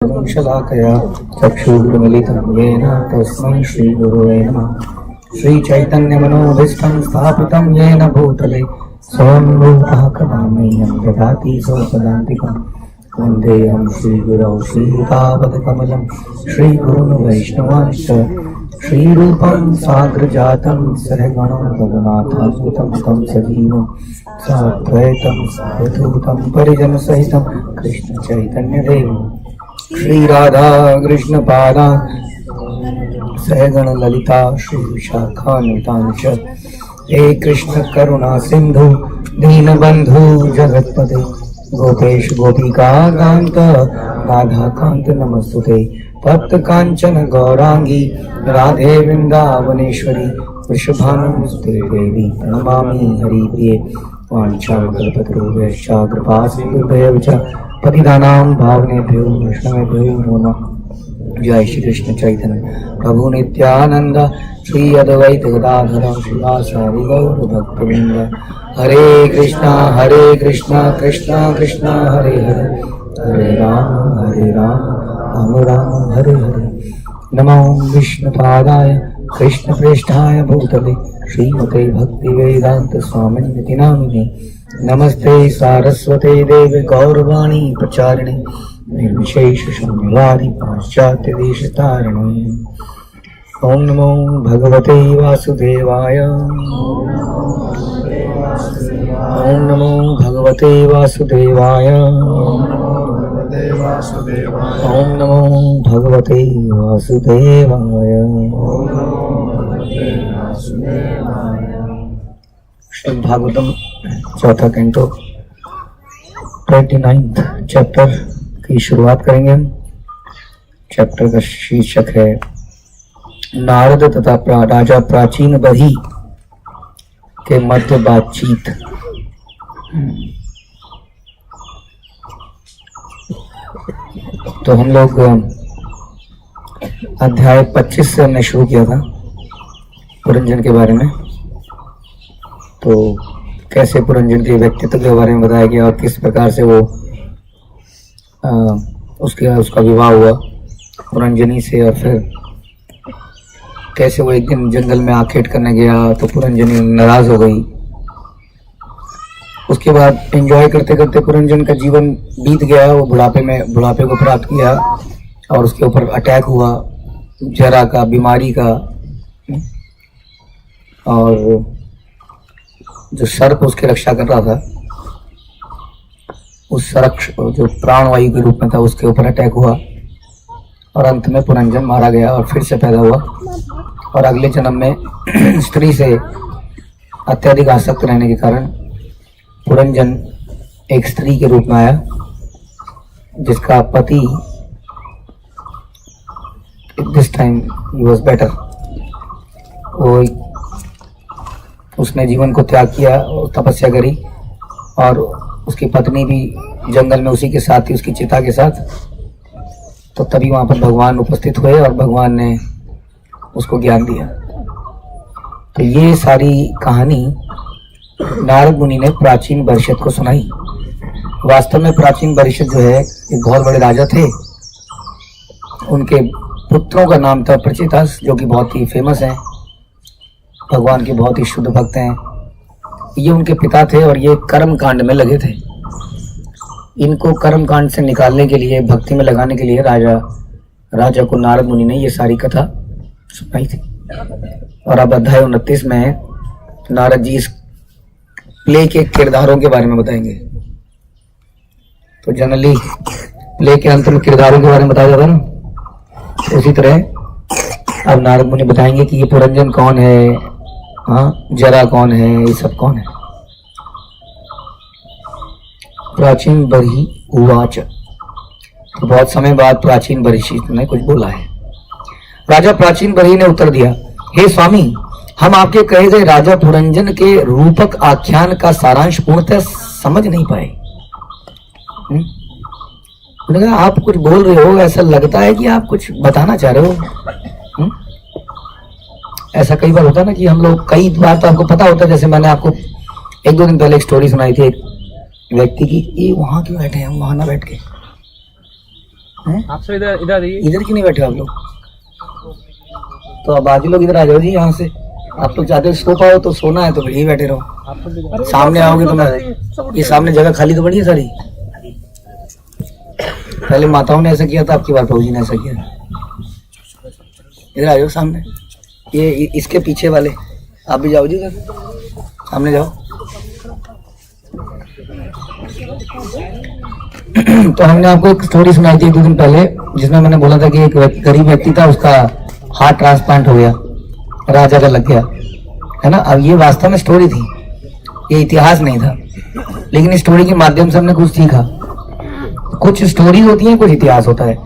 शलाकया चक्षुर्मिलितं येन तस्मै श्रीगुरुवे नमः। श्रीचैतन्यमनोभीष्टं स्थापितं येन भूतले स्वयं रूपः कदा मह्यं ददाति स्वपदान्तिकं। वन्देऽहं श्रीगुरौ श्रीयुतापदकमलं श्रीगुरुन् वैष्णवांश्च श्रीरूपं साग्रजातं सहगणं रघुनाथान्वितं तं सजीवं साद्वैतं सावधूतं परिजनसहितं कृष्णचैतन्यदेवं श्री राधा कृष्ण पादा सहगण ललिता श्री विशाखान्वितांश्च। हे कृष्ण करुणा सिंधु दीनबंधु जगत्पते गोपेश गोपिका कांत राधा कांत नमस्तुते। तप्त कांचन गौरांगी राधे वृंदावनेश्वरी वृषभानुसुते देवी प्रणमामि हरिप्रिये। वाञ्छाकल्पतरुभ्यश्च कृपासिन्धुभ्यश्च च पतितानां पावनेभ्यो वैष्णवेभ्यो नमो नमः। जय श्री कृष्ण चैतन्य प्रभु नित्यानंद श्री अद्वैत गदाधर श्रीवासादि गौर भक्तवृंद। हरे कृष्णा कृष्णा कृष्णा हरे हरे हरे राम राम राम हरे हरे। नमो विष्णुपादाय कृष्णप्रेष्ठाय भूतले श्रीमते भक्ति वेदांत स्वामिनिति नामिने। नमस्ते सारस्वते देवे गौरवाणी प्रचारिणे निर्विशेष शून्यवादी पाश्चात्य देश तारिणे। ओम नमो भगवते वासुदेवाय ओम नमो भगवते वासुदेवाय ओम नमो भगवते वासुदेवाय। श्रीमद् भागवतम चौथा कैंटो 29 चैप्टर की शुरुआत करेंगे हम। चैप्टर का शीर्षक है नारद तथा राजा प्राचीन बही के मध्य बातचीत। तो हम लोग अध्याय 25 से हमने शुरू किया था पुरंजन के बारे में। तो कैसे पुरंजन के व्यक्तित्व के बारे में बताया गया और किस प्रकार से वो उसका विवाह हुआ पुरंजनी से, और फिर कैसे वो एक दिन जंगल में आखेट करने गया तो पुरंजनी नाराज हो गई। उसके बाद एंजॉय करते करते पुरंजन का जीवन बीत गया। वो बुढ़ापे को प्राप्त किया और उसके ऊपर अटैक हुआ जरा का, बीमारी का। और जो सर्प उसकी रक्षा कर रहा था, उस जो प्राणवायु के रूप में था, उसके ऊपर अटैक हुआ और अंत में पुरंजन मारा गया और फिर से पैदा हुआ। और अगले जन्म में स्त्री से अत्यधिक आसक्त रहने के कारण पुरंजन एक स्त्री के रूप में आया, जिसका पति this time he was better. वो उसने जीवन को त्याग किया और तपस्या करी, और उसकी पत्नी भी जंगल में उसी के साथ थी, उसकी चिता के साथ। तो तभी वहाँ पर भगवान उपस्थित हुए और भगवान ने उसको ज्ञान दिया। तो ये सारी कहानी नारद मुनि ने प्राचीन परिषद को सुनाई। वास्तव में प्राचीन परिषद जो है एक बहुत बड़े राजा थे। उनके पुत्रों का नाम था प्रचितास, जो कि बहुत ही फेमस हैं, भगवान के बहुत ही शुद्ध भक्त हैं। ये उनके पिता थे और ये कर्म कांड में लगे थे। इनको कर्म कांड से निकालने के लिए, भक्ति में लगाने के लिए राजा को नारद मुनि ने ये सारी कथा सुनाई थी। और अब अध्याय 29 में नारद जी इस प्ले के किरदारों के बारे में बताएंगे। तो जनरली प्ले के अंत में किरदारों के बारे में बताया जाता है ना, उसी तरह अब नारद मुनि बताएंगे कि ये पुरंजन कौन है, हाँ, जरा कौन है, ये सब कौन है। प्राचीन बरही उवाच। तो बहुत समय बाद प्राचीन बरहिष्ठ ने कुछ बोला है। राजा प्राचीन बरही ने उत्तर दिया, हे स्वामी, हम आपके कहे गए राजा पुरंजन के रूपक आख्यान का सारांश पूर्णतः समझ नहीं पाए। उन्होंने कहा, आप कुछ बोल रहे हो, ऐसा लगता है कि आप कुछ बताना चाह रहे हो। ऐसा कई बार होता है ना कि हम लोग, कई बार तो आपको पता होता है। जैसे मैंने आपको 1-2 दिन पहले एक स्टोरी सुनाई थी एक व्यक्ति की, ये वहां क्यों बैठे हैं, वहां ना बैठ के, आप सब इधर इधर आइए। इधर क्यों नहीं बैठे आप लोग? तो अब बाकी लोग इधर आ जाओ जी यहाँ से। आप लोग चाहते हो सो पाओ तो सोना है तो फिर यही बैठे रहो। आप सब इधर। सामने आओगे तो मैं, ये सामने जगह खाली तो बड़ी है सारी। पहले माताओं ने ऐसा किया था, आपकी बार प्रभु जी ने ऐसा किया। इधर आ जाओ सामने, ये इसके पीछे वाले आप भी जाओ जी, इधर सामने जाओ। तो हमने आपको एक स्टोरी सुनाई थी 2 दिन पहले, जिसमें मैंने बोला था कि एक गरीब व्यक्ति था, उसका हार्ट ट्रांसप्लांट हो गया, राजा का लग गया, है ना। अब ये वास्तव में स्टोरी थी, ये इतिहास नहीं था, लेकिन इस स्टोरी के माध्यम से हमने कुछ सीखा। कुछ स्टोरी होती है, कुछ इतिहास होता है।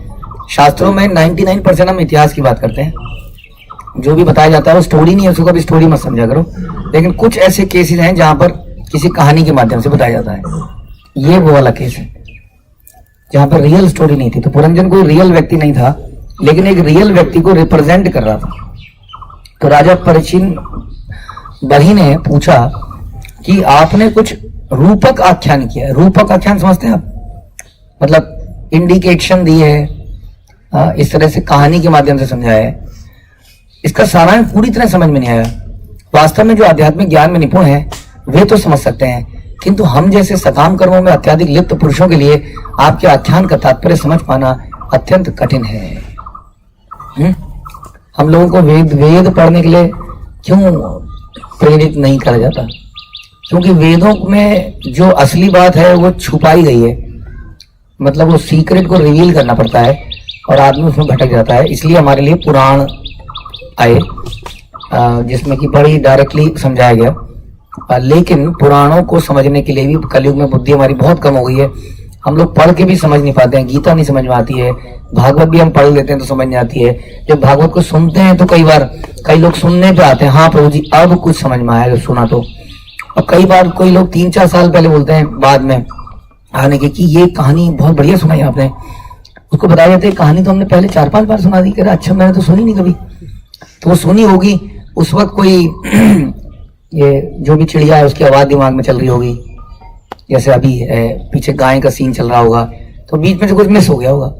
शास्त्रों में 99% हम इतिहास की बात करते हैं, जो भी बताया जाता है वो स्टोरी नहीं है, उसको कभी स्टोरी मत समझा करो। लेकिन कुछ ऐसे केसेस हैं जहां पर किसी कहानी के माध्यम से बताया जाता है, ये वो वाला केस है जहां पर रियल स्टोरी नहीं थी। तो पुरंजन कोई रियल व्यक्ति नहीं था, लेकिन एक रियल व्यक्ति को रिप्रेजेंट कर रहा था। तो राजा परीक्षित बलि ने पूछा कि आपने कुछ रूपक आख्यान किया है। रूपक आख्यान समझते हैं आप? मतलब इंडिकेशन दी है, इस तरह से कहानी के माध्यम से समझाया है। इसका सारांश पूरी तरह समझ में नहीं आया। वास्तव में जो आध्यात्मिक ज्ञान में निपुण है वे तो समझ सकते हैं, किंतु हम जैसे सकाम कर्मों में अत्यधिक लिप्त पुरुषों के लिए आपके आख्यान का तात्पर्य समझ पाना अत्यंत कठिन है। हम लोगों को वेद पढ़ने के लिए क्यों प्रेरित नहीं करा जाता? क्योंकि वेदों में जो असली बात है वो छुपाई गई है, मतलब वो सीक्रेट को रिवील करना पड़ता है और आदमी उसमें भटक जाता है। इसलिए हमारे लिए पुराण आए, जिसमें कि बड़ी डायरेक्टली समझाया गया। लेकिन पुराणों को समझने के लिए भी कलयुग में बुद्धि हमारी बहुत कम हो गई है। हम लोग पढ़ के भी समझ नहीं पाते हैं, गीता नहीं समझ में आती है, भागवत भी हम पढ़ लेते हैं तो समझ नहीं आती है। जब भागवत को सुनते हैं तो कई बार कई लोग सुनने पे आते हैं, हाँ प्रभु जी अब कुछ समझ में आया जब सुना तो। और कई बार कोई लोग 3-4 साल पहले बोलते हैं बाद में आने के कि ये कहानी बहुत बढ़िया सुनाई आपने। उसको बताया जाता है कहानी तो हमने पहले 4-5 बार सुना दी। कह रहा अच्छा मैंने तो सुनी नहीं कभी। तो वो सुनी होगी उस वक्त, कोई ये जो भी चिड़िया है उसकी आवाज दिमाग में चल रही होगी, जैसे अभी पीछे गाय का सीन चल रहा होगा, तो बीच में से कुछ मिस हो गया होगा।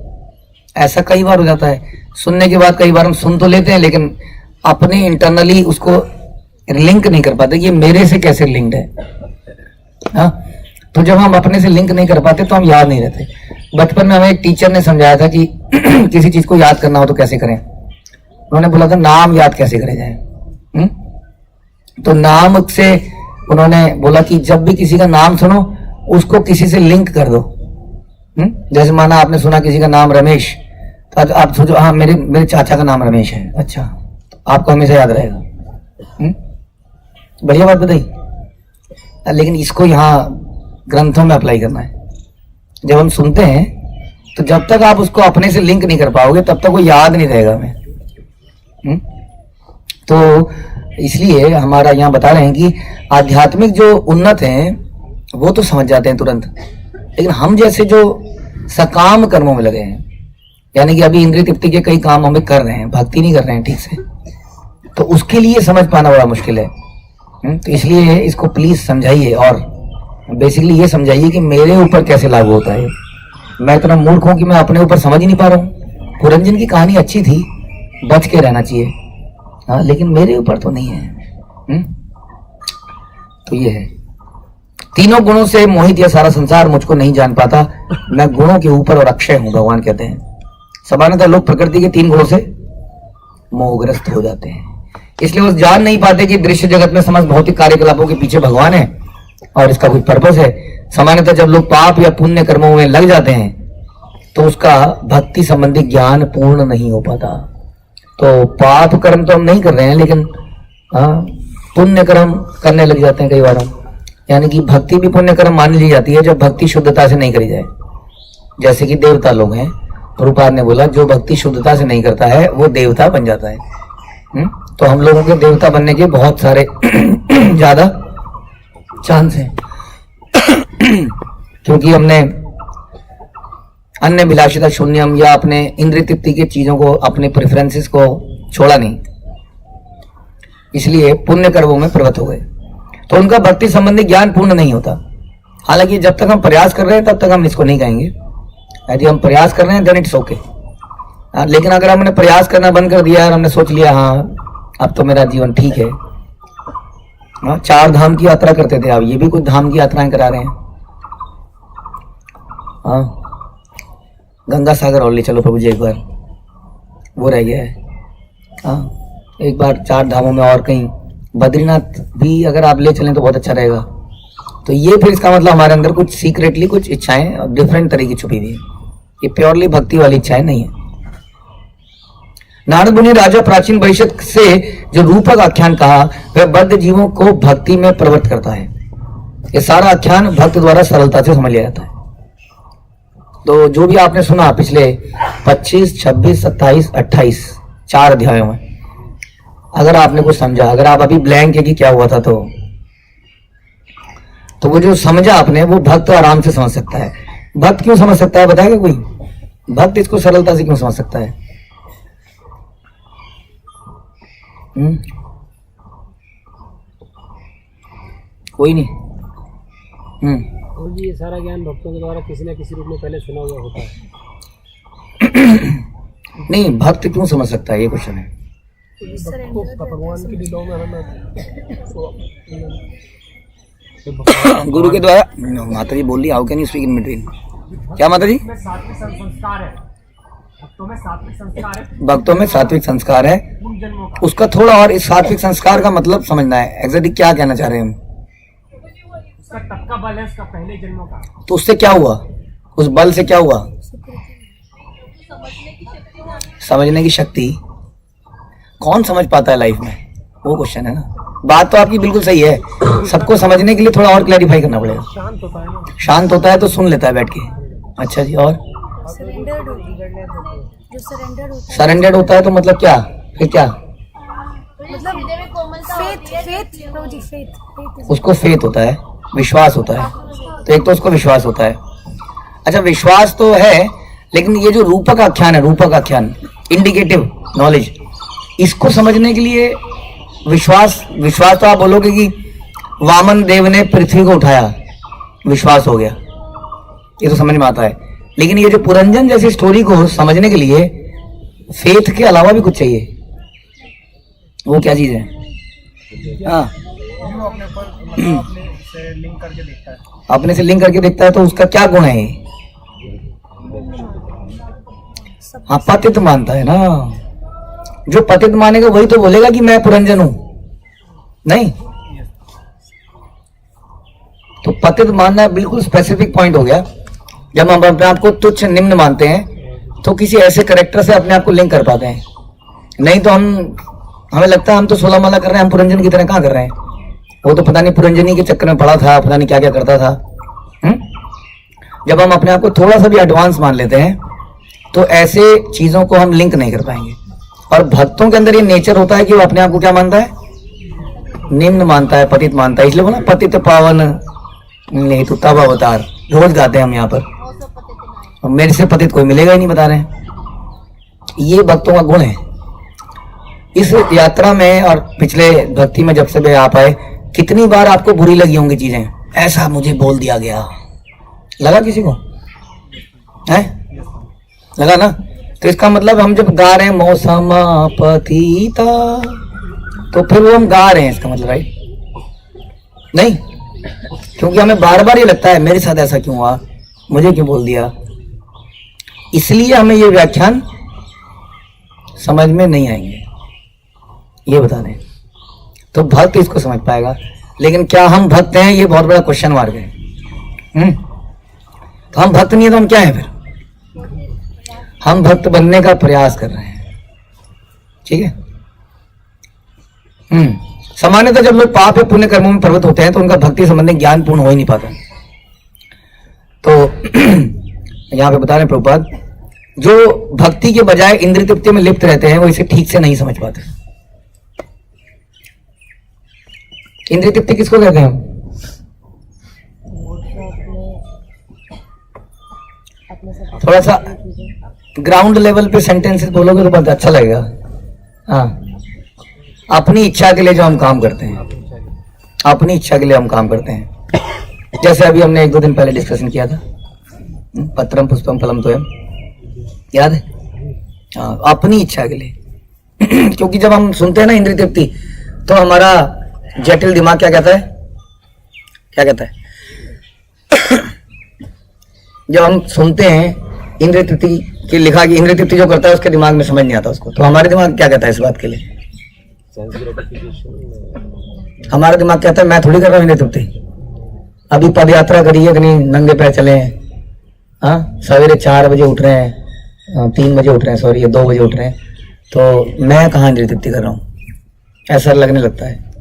ऐसा कई बार हो जाता है। सुनने के बाद कई बार हम सुन तो लेते हैं लेकिन अपने इंटरनली उसको लिंक नहीं कर पाते कि ये मेरे से कैसे लिंक्ड है। हाँ, तो जब हम अपने से लिंक नहीं कर पाते तो हम याद नहीं रहते। बचपन में हमें एक टीचर ने समझाया था कि किसी चीज को याद करना हो तो कैसे करें। उन्होंने बोला था नाम याद कैसे करे जाए। तो नाम से उन्होंने बोला कि जब भी किसी का नाम सुनो उसको किसी से लिंक कर दो। जैसे माना आपने सुना किसी का नाम रमेश, तो आप सोचो हाँ मेरे चाचा का नाम रमेश है, अच्छा आपको हमेशा याद रहेगा। बढ़िया बात बताई। लेकिन इसको यहाँ ग्रंथों में अप्लाई करना है। जब हम सुनते हैं तो जब तक आप उसको अपने से लिंक नहीं कर पाओगे तब तक वो याद नहीं रहेगा हमें। तो इसलिए हमारा यहाँ बता रहे हैं कि आध्यात्मिक जो उन्नत हैं वो तो समझ जाते हैं तुरंत, लेकिन हम जैसे जो सकाम कर्मों में लगे हैं, यानी कि अभी इंद्रिय तृप्ति के कई काम हमें कर रहे हैं, भक्ति नहीं कर रहे हैं ठीक से, तो उसके लिए समझ पाना बड़ा मुश्किल है। तो इसलिए इसको प्लीज समझाइए और बेसिकली ये समझाइए कि मेरे ऊपर कैसे लागू होता है। मैं इतना मूर्ख हूं कि मैं अपने ऊपर समझ ही नहीं पा रहा हूँ। पुरंजन की कहानी अच्छी थी, बच के रहना चाहिए, हाँ, लेकिन मेरे ऊपर तो नहीं है। तो ये है, तीनों गुणों से मोहित यह सारा संसार मुझको नहीं जान पाता, मैं गुणों के ऊपर और अक्षय हूं, भगवान कहते हैं। सामान्यतः लोग प्रकृति के 3 गुणों से मोहग्रस्त हो जाते हैं, इसलिए वो जान नहीं पाते कि दृश्य जगत में समस्त भौतिक कार्यकलापों के पीछे भगवान है और इसका कोई पर्पस है। सामान्यतः जब लोग पाप या पुण्य कर्मों में लग जाते हैं तो उसका भक्ति संबंधी ज्ञान पूर्ण नहीं हो पाता। तो पाप कर्म तो हम नहीं कर रहे हैं, लेकिन पुण्य कर्म करने लग जाते हैं कई बार हम, यानी कि भक्ति भी पुण्य कर्म मान ली जाती है जब भक्ति शुद्धता से नहीं करी जाए। जैसे कि देवता लोग हैं, प्रभुपाद ने बोला जो भक्ति शुद्धता से नहीं करता है वो देवता बन जाता है। तो हम लोगों के देवता बनने के बहुत सारे ज्यादा चांस हैं क्योंकि हमने अन्य विलासिता शून्यम या अपने इंद्रिय तृप्ति के चीजों को, अपने प्रेफरेंसेस को छोड़ा नहीं, इसलिए पुण्य कर्मों में प्रवृत्त हो गए। तो उनका भक्ति संबंधी ज्ञान पूर्ण नहीं होता। हालांकि जब तक हम प्रयास कर रहे हैं तब तक हम इसको नहीं कहेंगे, यदि हम प्रयास कर रहे हैं देन इट्स ओके। लेकिन अगर हमने प्रयास करना बंद कर दिया और हमने सोच लिया हाँ अब तो मेरा जीवन ठीक है, 4 धाम की यात्रा करते थे, अब ये भी कुछ धाम की यात्राएं करा रहे हैं। गंगा सागर और ले चलो प्रभु जी एक बार, वो रह गया है। एक बार 4 धामों में और कहीं बद्रीनाथ भी अगर आप ले चलें तो बहुत अच्छा रहेगा। तो ये फिर इसका मतलब हमारे अंदर कुछ सीक्रेटली कुछ इच्छाएं डिफरेंट तरह की छुपी हुई है, ये प्योरली भक्ति वाली इच्छाएं नहीं है। नारद मुनि राजा प्राचीन भविष्य से जो रूपक आख्यान कहा वह बद्ध जीवों को भक्ति में प्रवृत्त करता है। ये सारा आख्यान भक्त द्वारा सरलता से समझ लिया जाता है। तो जो भी आपने सुना पिछले 25, 26, 27, 28 4 अध्यायों में, अगर आपने कुछ समझा, अगर आप अभी ब्लैंक है कि क्या हुआ था, तो वो जो समझा आपने वो भक्त आराम से समझ सकता है। भक्त क्यों समझ सकता है बताएगा कोई? भक्त इसको सरलता से क्यों समझ सकता है? कोई नहीं। और जी ये सारा ज्ञान भक्तों के द्वारा किसी न किसी रूप में पहले सुना हुआ होता है। नहीं, भक्त क्यों समझ सकता है ये क्वेश्चन है। भगवान की लीलाओं में हमें गुरु के द्वारा। माता जी बोल रही how can you speak in between? क्या माता जी? सात्विक संस्कार है भक्तों में, सात्विक संस्कार है भक्तों में, सात्विक संस्कार है उन जन्मों का। उसका थोड़ा और इस सात्विक संस्कार का मतलब समझना है। एग्जैक्टली क्या कहना चाह रहे हैं हम? उसका तब का बल है उसका पहले जन्मों का। तो उससे क्या हुआ? उस बल से क्या हुआ? समझने की शक्ति। कौन समझ पाता है लाइफ में, वो क्वेश्चन है ना। बात तो आपकी बिल्कुल सही है, सबको समझने के लिए थोड़ा और क्लैरिफाई करना पड़ेगा। शांत होता है ना, शांत होता है तो सुन लेता है बैठ के। अच्छा जी, और सरेंडर्ड होता है, जो सरेंडर होता है, सरेंडर्ड होता है तो मतलब क्या? फिर क्या? मतलब फेथ उसको फेथ होता है, विश्वास होता है। तो एक तो उसको विश्वास होता है। अच्छा, विश्वास तो है, लेकिन ये जो रूपक आख्यान है, रूपक आख्यान, इंडिकेटिव नॉलेज, इसको समझने के लिए विश्वास तो आप बोलोगे कि वामन देव ने पृथ्वी को उठाया, विश्वास हो गया, ये तो समझ में आता है। लेकिन ये जो पुरंजन जैसी स्टोरी को समझने के लिए फेथ के अलावा भी कुछ चाहिए। वो क्या चीज है? हाँ, अपने से लिंक करके देखता है तो उसका क्या गुण है? हाँ, पतित मानता है ना। जो पतित मानेगा वही तो बोलेगा कि मैं पुरंजन हूं, नहीं? तो पतित मानना बिल्कुल स्पेसिफिक पॉइंट हो गया। जब हम अपने आप को तुच्छ निम्न मानते हैं तो किसी ऐसे करेक्टर से अपने आप को लिंक कर पाते हैं। नहीं तो हमें लगता है हम तो 16 माला कर रहे हैं, हम पुरंजन की तरह कहाँ कर रहे हैं? वो तो पता नहीं पुरंजनी के चक्कर में पड़ा था, पता नहीं क्या क्या करता था। जब हम अपने आप को थोड़ा सा भी एडवांस मान लेते हैं तो ऐसे चीजों को हम लिंक नहीं कर पाएंगे। और भक्तों के अंदर ये नेचर होता है कि वो अपने आप को क्या मानता है? निम्न मानता है, पतित मानता है। इसलिए बोला पतित पावन नहीं तो तब अवतार, रोज गाते हैं हम यहाँ पर। मेरे से पतित कोई मिलेगा ही नहीं, बता रहे हैं। ये भक्तों का गुण है। इस यात्रा में और पिछले भक्ति में जब से भी आप आए, कितनी बार आपको बुरी लगी होंगी चीजें, ऐसा मुझे बोल दिया गया, लगा किसी को? है लगा ना? तो इसका मतलब हम जब गा रहे हैं मौसम पतिता, तो फिर वो हम गा रहे हैं, इसका मतलब राइट नहीं? क्योंकि हमें बार बार ये लगता है मेरे साथ ऐसा क्यों हुआ, मुझे क्यों बोल दिया। इसलिए हमें ये व्याख्यान समझ में नहीं आएंगे, ये बता दें। तो भक्त इसको समझ पाएगा। लेकिन क्या हम भक्त हैं, ये बहुत बड़ा क्वेश्चन मार्क है। तो हम भक्त नहीं है तो हम क्या है फिर? हम भक्त बनने का प्रयास कर रहे हैं, ठीक है। सामान्यतः जब लोग पाप या पुण्य कर्मों में प्रवृत्त होते हैं तो उनका भक्ति संबंधी ज्ञान पूर्ण हो ही नहीं पाता। तो यहाँ पे बता रहे हैं प्रभुपाद, जो भक्ति के बजाय इंद्रिय तृप्ति में लिप्त रहते हैं वो इसे ठीक से नहीं समझ पाते। इंद्रिय तृप्ति किसको कहते हैं? थोड़ा सा ग्राउंड लेवल पे सेंटेंसेस बोलोगे तो बहुत अच्छा लगेगा। हाँ, अपनी इच्छा के लिए जो हम काम करते हैं, अपनी इच्छा के लिए हम काम करते हैं। जैसे अभी हमने 1-2 दिन पहले डिस्कशन किया था, पत्रम पुष्पम फलम तोयम, याद है? हाँ, अपनी इच्छा के लिए। क्योंकि जब हम सुनते हैं ना इंद्रिय तृप्ति, तो हमारा जटिल दिमाग क्या कहता है, क्या कहता है? जब हम सुनते हैं इंद्रिय तृप्ति की लिखा कि इंद्रिय तृप्ति जो करता है उसके दिमाग में समझ नहीं आता उसको, तो हमारे दिमाग क्या कहता है इस बात के लिए? हमारा दिमाग कहता है मैं थोड़ी कर रहा हूँ इंद्रिय तृप्ति, अभी पद यात्रा करी है कि नहीं, नंगे पैर चले हैं, हाँ, सवेरे 4 बजे उठ रहे हैं, 3 बजे उठ रहे हैं, सॉरी, ये 2 बजे उठ रहे हैं, तो मैं कहाँ इंद्रिय तृप्ति कर रहा हूँ, ऐसा लगने लगता है।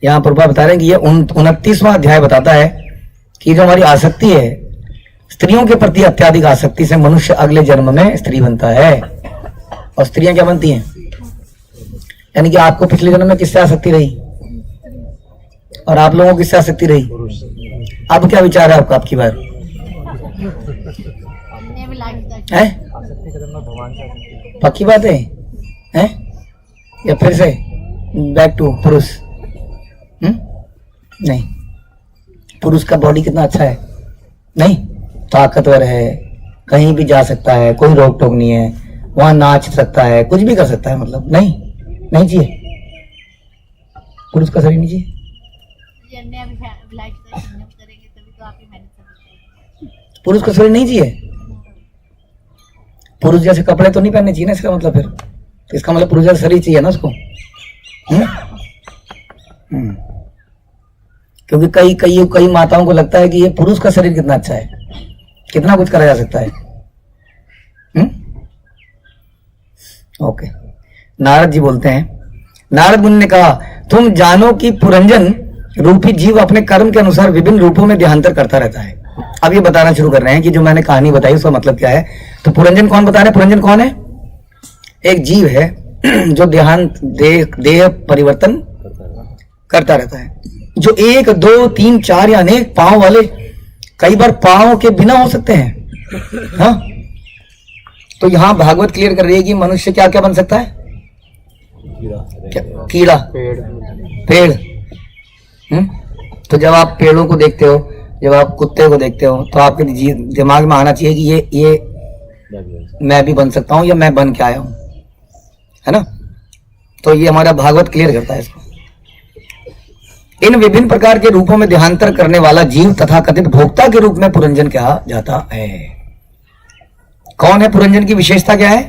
यहाँ प्रभुपाद बता रहे हैं कि ये 29वां अध्याय बताता है कि जो हमारी आसक्ति है स्त्रियों के प्रति, अत्याधिक आसक्ति से मनुष्य अगले जन्म में स्त्री बनता है। और स्त्रियां क्या बनती हैं? यानी कि आपको पिछले जन्म में किससे आसक्ति रही और आप लोगों को किससे आसक्ति रही? अब क्या विचार है आपका आपकी बार है? पक्की बात है या फिर से बैक टू पुरुष? नहीं, पुरुष का बॉडी कितना अच्छा है, नहीं, ताकतवर है, कहीं भी जा सकता है, कोई रोक टोक नहीं है, वहां नाच सकता है, कुछ भी कर सकता है, मतलब नहीं, नहीं चाहिए पुरुष का शरीर, नहीं चाहिए। पुरुष का शरीर नहीं चाहिए, पुरुष जैसे कपड़े तो नहीं पहनने चाहिए ना, इसका मतलब फिर इसका मतलब पुरुष जैसा शरीर चाहिए ना उसको। क्योंकि कई माताओं को लगता है कि ये पुरुष का शरीर कितना अच्छा है, कितना कुछ करा जा सकता है। ओके, नारद जी बोलते हैं, नारद मुनि ने कहा तुम जानो कि पुरंजन रूपी जीव अपने कर्म के अनुसार विभिन्न रूपों में देहांतर करता रहता है। अब ये बताना शुरू कर रहे हैं कि जो मैंने कहानी बताई उसका मतलब क्या है। तो पुरंजन कौन बता रहे हैं? पुरंजन कौन है? एक जीव है जो देह परिवर्तन करता रहता है, जो 1, 2, 3, 4 या अनेक पांव वाले, कई बार पांव के बिना हो सकते हैं। हाँ, तो यहां भागवत क्लियर कर रही है कि मनुष्य क्या क्या बन सकता है? कीड़ा, पेड़। तो जब आप पेड़ों को देखते हो, जब आप कुत्ते को देखते हो, तो आपके दिमाग में आना चाहिए कि ये मैं भी बन सकता हूं या मैं बन के आया हूं, है ना? तो ये हमारा भागवत क्लियर करता है इसको। इन विभिन्न प्रकार के रूपों में देहांतर करने वाला जीव तथा कथित भोक्ता के रूप में पुरंजन कहा जाता है। कौन है पुरंजन? की विशेषता क्या है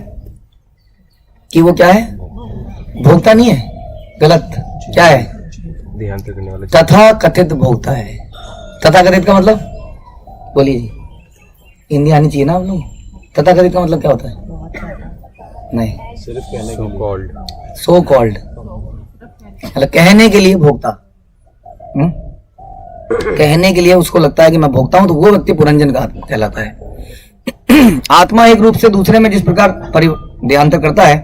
कि वो क्या है? भोक्ता नहीं है, गलत, क्या है? देहांतर करने वाला तथा कथित भोक्ता है। तथा कथित का मतलब बोलिए जी, हिंदी आनी चाहिए ना आप लोग। तथा कथित का मतलब क्या होता है? नहीं, सिर्फ कहने के कॉल्ड, सो कॉल्ड, मतलब कहने के लिए भोक्ता। कहने के लिए उसको लगता है कि मैं भोगता हूं, तो वो व्यक्ति पुरंजन का कहलाता है। आत्मा एक रूप से दूसरे में जिस प्रकार देहांतर करता है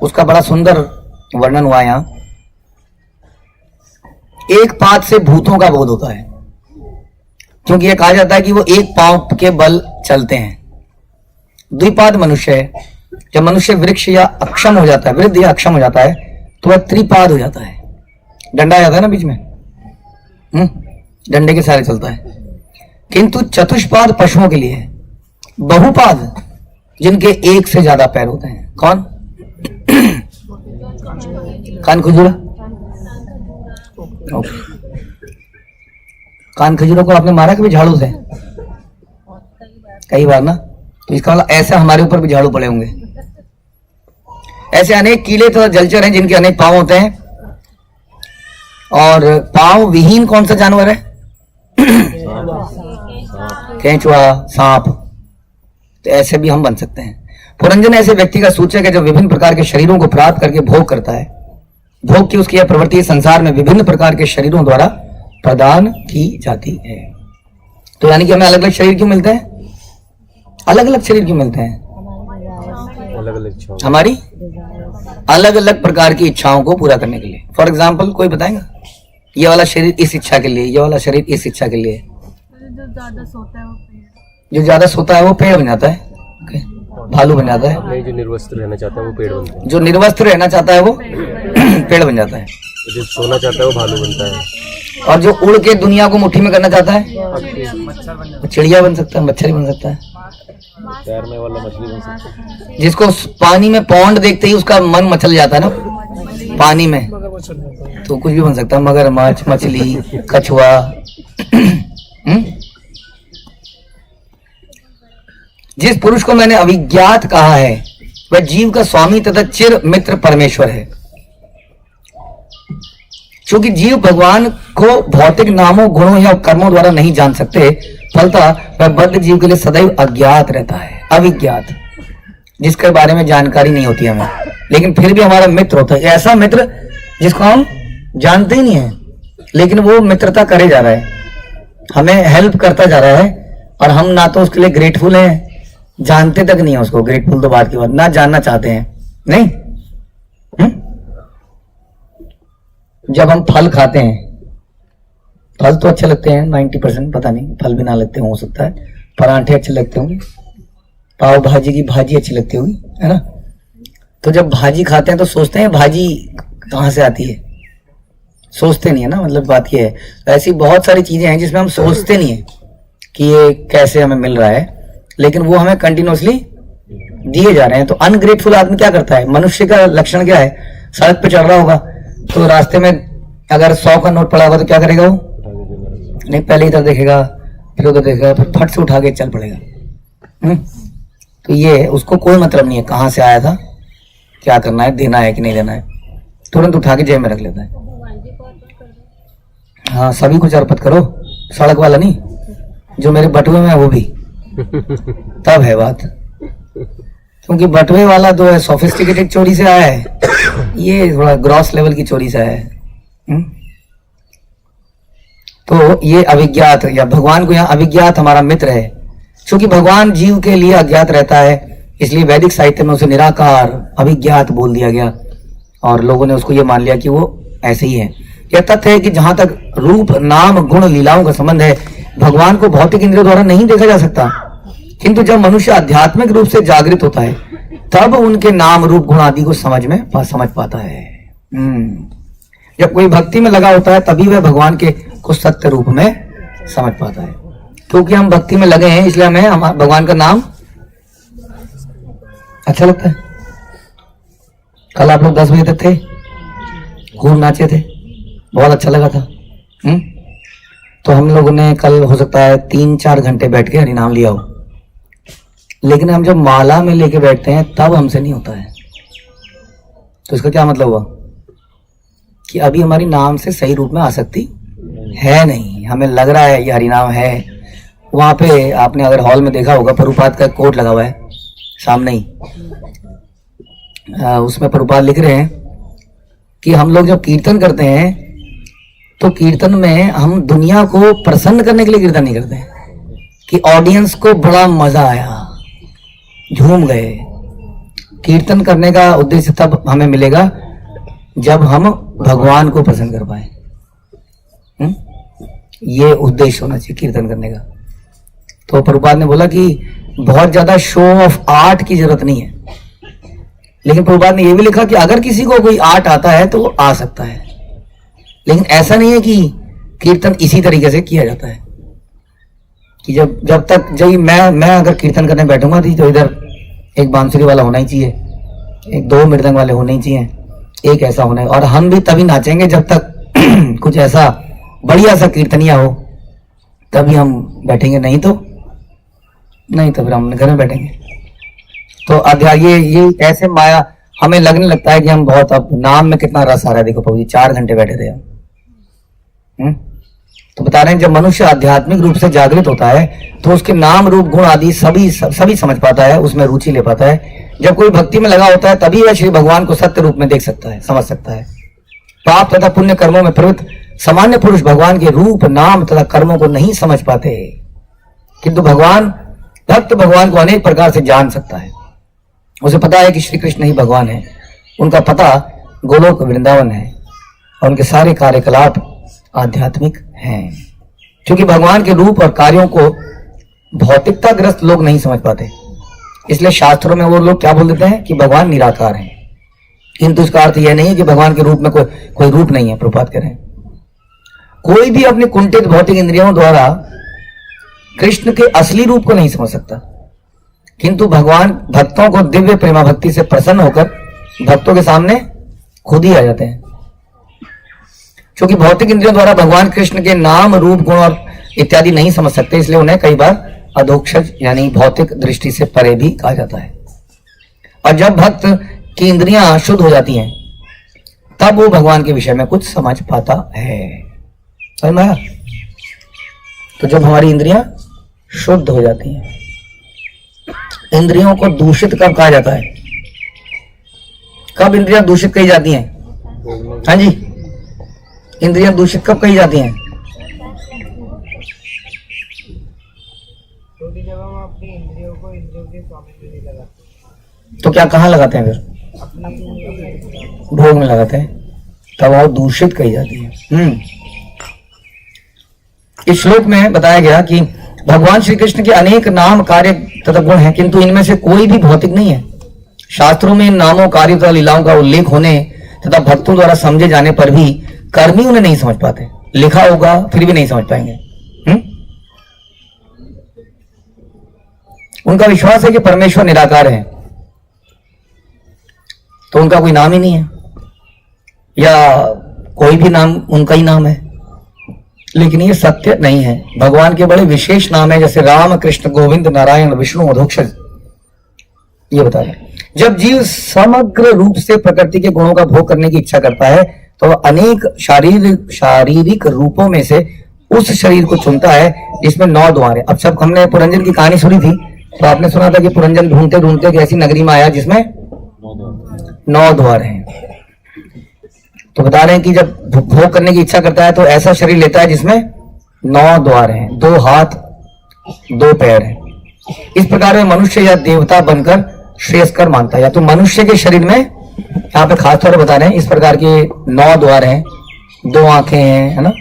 उसका बड़ा सुंदर वर्णन हुआ यहां। एक पाद से भूतों का बोध होता है, क्योंकि यह कहा जाता है कि वो एक पांव के बल चलते हैं। द्विपाद मनुष्य है। जब मनुष्य वृक्ष या अक्षम हो जाता है, वृद्ध या अक्षम हो जाता है, तो वह त्रिपाद हो जाता है। डंडा आ जाता है ना बीच में, डंडे के सहारे चलता है। किंतु चतुष्पाद पशुओं के लिए है। बहुपाद जिनके एक से ज्यादा पैर होते हैं। कौन? कान खजूरा। कान खजूरों को आपने मारा कभी झाड़ू से? कई बार ना। तो इसका मतलब ऐसा हमारे ऊपर भी झाड़ू पड़े होंगे। ऐसे अनेक कीड़े तथा जलचर हैं जिनके अनेक पांव होते हैं। और पांव विहीन कौन सा जानवर है? केंचुआ, सांप। तो ऐसे भी हम बन सकते हैं। पुरंजन ऐसे व्यक्ति का सूचक है जो विभिन्न प्रकार के शरीरों को प्राप्त करके भोग करता है। भोग की उसकी यह प्रवृत्ति संसार में विभिन्न प्रकार के शरीरों द्वारा प्रदान की जाती है। तो यानी कि हमें अलग अलग शरीर क्यों मिलते हैं? अलग अलग शरीर क्यों मिलते हैं? अलग अलग इच्छाओं, हमारी अलग अलग प्रकार की इच्छाओं को पूरा करने के लिए। फॉर एग्जाम्पल कोई बताएगा? ये वाला शरीर इस इच्छा के लिए, ये वाला शरीर इस इच्छा के लिए। जो ज्यादा सोता है वो पेड़ बन जाता है, भालू बन जाता है। नहीं, जो निर्वस्त्र रहना चाहता है वो पेड़ बनता है। जो निर्वस्त्र रहना चाहता है वो पेड़ बन जाता है। जो सोना चाहता है वो भालू बनता है, और जो उड़ के दुनिया को मुट्ठी में करना चाहता है वो चिड़िया बन सकता है, मच्छर ही बन सकता है, तैरने वाला मछली बन सकता है। जिसको पानी में पौंड देखते ही उसका मन मचल जाता है ना पानी में, तो कुछ भी बन सकता है, मगरमच्छ, मछली, कछुआ। जिस पुरुष को मैंने अविज्ञात कहा है वह जीव का स्वामी तथा चिर मित्र परमेश्वर है। क्योंकि जीव भगवान को भौतिक नामों, गुणों या कर्मों द्वारा नहीं जान सकते, फलतः वह बद्ध जीव के लिए सदैव अज्ञात रहता है, अविज्ञात, जिसके बारे में जानकारी नहीं होती हमें, लेकिन फिर भी हमारा मित्र होता है। ऐसा मित्र जिसको हम जानते ही नहीं है, लेकिन वो मित्रता करे जा रहा है, हमें हेल्प करता जा रहा है, और हम ना तो उसके लिए ग्रेटफुल हैं, जानते तक नहीं है उसको, ग्रेटफुल तो बात की बात, ना जानना चाहते हैं। नहीं, जब हम फल खाते हैं, फल तो अच्छे लगते हैं 90%, पता नहीं फल भी ना लगते हो सकता है, परांठे अच्छे लगते होंगे, पाव भाजी की भाजी अच्छी लगती होगी, है ना। तो जब भाजी खाते हैं तो सोचते हैं भाजी कहाँ से आती है, सोचते नहीं है ना, मतलब बात ये है। ऐसी बहुत सारी चीजें हैं जिसमें हम सोचते नहीं है कि ये कैसे हमें मिल रहा है, लेकिन वो हमें कंटिन्यूअसली दिए जा रहे हैं। तो अनग्रेटफुल आदमी क्या करता है, मनुष्य का लक्षण क्या है, सड़क पे चल रहा होगा तो रास्ते में अगर 100 का नोट पड़ा होगा तो क्या करेगा वो, नहीं पहले इधर देखेगा, फिर उधर देखेगा, फिर फट से उठा के चल पड़ेगा। तो ये उसको कोई मतलब नहीं है कहाँ से आया था, क्या करना है, देना है कि नहीं देना है, तुरंत उठा के जेब में रख लेता है। हाँ, सभी कुछ अर्पित करो, सड़क वाला नहीं, जो मेरे बटुए में है वो भी, तब है बात। क्योंकि बटुए वाला तो है सोफिस्टिकेटेड चोरी से आया है, ये थोड़ा ग्रॉस लेवल की चोरी से आया है। तो ये अविज्ञात, या भगवान को यहाँ अविज्ञात हमारा मित्र है। क्योंकि भगवान जीव के लिए अज्ञात रहता है, इसलिए वैदिक साहित्य में उसे निराकार, अविज्ञात बोल दिया गया, और लोगों ने उसको ये मान लिया कि वो ऐसे ही है। यह तथ्य है कि जहां तक रूप, नाम, गुण, लीलाओं का संबंध है, भगवान को भौतिक इंद्रियों द्वारा नहीं देखा जा सकता, किंतु जब मनुष्य आध्यात्मिक रूप से जागृत होता है तब उनके नाम, रूप, गुण आदि को समझ पाता है। जब कोई भक्ति में लगा होता है तभी वह भगवान के कुछ सत्य रूप में समझ पाता है। क्योंकि हम भक्ति में लगे हैं, इसलिए हमें भगवान का नाम अच्छा लगता है। कल आप लोग 10 बजे तक थे, खूब नाचे थे, बहुत अच्छा लगा था। तो हम लोगों ने कल हो सकता है 3-4 घंटे बैठ के हरिनाम लिया हो, लेकिन हम जब माला में लेके बैठते हैं तब हमसे नहीं होता है। तो इसका क्या मतलब हुआ कि अभी हमारी नाम से सही रूप में आसक्ति है नहीं, हमें लग रहा है ये हरिनाम है। वहां पे आपने अगर हॉल में देखा होगा, प्रभुपाद का कोट लगा हुआ है सामने ही, उसमें प्रभुपाद लिख रहे हैं कि हम लोग जब कीर्तन करते हैं तो कीर्तन में हम दुनिया को प्रसन्न करने के लिए कीर्तन नहीं करते हैं कि ऑडियंस को बड़ा मजा आया, झूम गए। कीर्तन करने का उद्देश्य तब हमें मिलेगा जब हम भगवान को प्रसन्न कर पाए। ये उद्देश्य होना चाहिए कीर्तन करने का। तो प्रभुपाद ने बोला कि बहुत ज्यादा शो ऑफ आर्ट की जरूरत नहीं है, लेकिन प्रभुपाद ने यह भी लिखा कि अगर किसी को कोई आर्ट आता है तो वो आ सकता है, लेकिन ऐसा नहीं है कि कीर्तन इसी तरीके से किया जाता है कि जब तक मैं अगर कीर्तन करने बैठूंगा तो इधर एक बांसुरी वाला होना ही चाहिए, 1-2 मृदंग वाले होने ही चाहिए, एक ऐसा होना है, और हम भी तभी नाचेंगे जब तक कुछ ऐसा बढ़िया सा कीर्तनिया हो, तभी हम बैठेंगे, नहीं तो फिर हम घर में बैठेंगे। तो अध्याय ये ऐसे माया हमें लगने लगता है कि हम बहुत, अब नाम में कितना रस आ रहा है। देखो प्रभु जी 4 घंटे बैठे रहे हम। तो बता रहे हैं जब मनुष्य आध्यात्मिक रूप से जागृत होता है तो उसके नाम, रूप, गुण आदि सभी समझ पाता है, उसमें रुचि ले पाता है। जब कोई भक्ति में लगा होता है तभी वह श्री भगवान को सत्य रूप में देख सकता है, समझ सकता है। पाप तथा पुण्य कर्मों में प्रवृत्त सामान्य पुरुष भगवान के रूप, नाम तथा कर्मों को नहीं समझ पाते, किंतु भक्त भगवान को अनेक प्रकार से जान सकता है। उसे पता है कि श्री कृष्ण ही भगवान है, उनका पता गोलोक वृंदावन है, और उनके सारे कार्यकलाप आध्यात्मिक हैं। क्योंकि भगवान के रूप और कार्यों को भौतिकता ग्रस्त लोग नहीं समझ पाते, इसलिए शास्त्रों में वो लोग क्या बोल देते हैं कि भगवान निराकार हैं। किंतु इसका अर्थ यह नहीं है कि भगवान के रूप में कोई रूप नहीं है। प्रभुपाद कह रहे हैं कोई भी अपनी कुंठित भौतिक इंद्रियों द्वारा कृष्ण के असली रूप को नहीं समझ सकता, किंतु भगवान भक्तों को दिव्य प्रेमा भक्ति से प्रसन्न होकर भक्तों के सामने खुद ही आ जाते हैं। क्योंकि भौतिक इंद्रियों द्वारा भगवान कृष्ण के नाम, रूप, गुण और इत्यादि नहीं समझ सकते, इसलिए उन्हें कई बार अधोक्षज यानी भौतिक दृष्टि से परे भी कहा जाता है। और जब भक्त की इंद्रियां शुद्ध हो जाती हैं तब वो भगवान के विषय में कुछ समझ पाता है। समझ में आया? तो जब हमारी इंद्रियां शुद्ध हो जाती हैं, इंद्रियों को दूषित कब कहा जाता है? कब इंद्रियां दूषित कही जाती हैं? हाँ जी, इंद्रियां दूषित कब कही जाती हैं? जब हम अपनी इंद्रियों को इंद्रियों के स्वामी में नहीं लगाते, तो क्या कहाँ लगाते हैं? फिर भोग में लगाते हैं, तब वो दूषित कही जाती है। इस श्लोक में बताया गया कि भगवान श्री कृष्ण के अनेक नाम, कार्य तथा गुण हैं, किंतु इनमें से कोई भी भौतिक नहीं है। शास्त्रों में इन नामों, कार्यों तथा लीलाओं का उल्लेख होने तथा भक्तों द्वारा समझे जाने पर भी कर्मी उन्हें नहीं समझ पाते। लिखा होगा फिर भी नहीं समझ पाएंगे। उनका विश्वास है कि परमेश्वर निराकार है, तो उनका कोई नाम ही नहीं है, या कोई भी नाम उनका ही नाम है, लेकिन ये सत्य नहीं है। भगवान के बड़े विशेष नाम है, जैसे राम, कृष्ण, गोविंद, नारायण, विष्णु, अधोक्षज, ये बता रहे। जब जीव समग्र रूप से प्रकृति के गुणों का भोग करने की इच्छा करता है तो अनेक शारीरिक रूपों में से उस शरीर को चुनता है जिसमें 9 द्वार है। अब सब हमने पुरंजन की कहानी सुनी थी, तो आपने सुना था कि पुरंजन ढूंढते ढूंढते एक ऐसी नगरी में आया जिसमें 9 द्वार हैं। तो बता रहे हैं कि जब भोग करने की इच्छा करता है तो ऐसा शरीर लेता है जिसमें 9 द्वार हैं, 2 हाथ 2 पैर हैं। इस प्रकार में मनुष्य या देवता बनकर श्रेयस्कर मानता है। या तो मनुष्य के शरीर में, यहाँ पे खास तौर पर बता रहे हैं, इस प्रकार के 9 द्वार हैं, 2 आंखें हैं, है ना,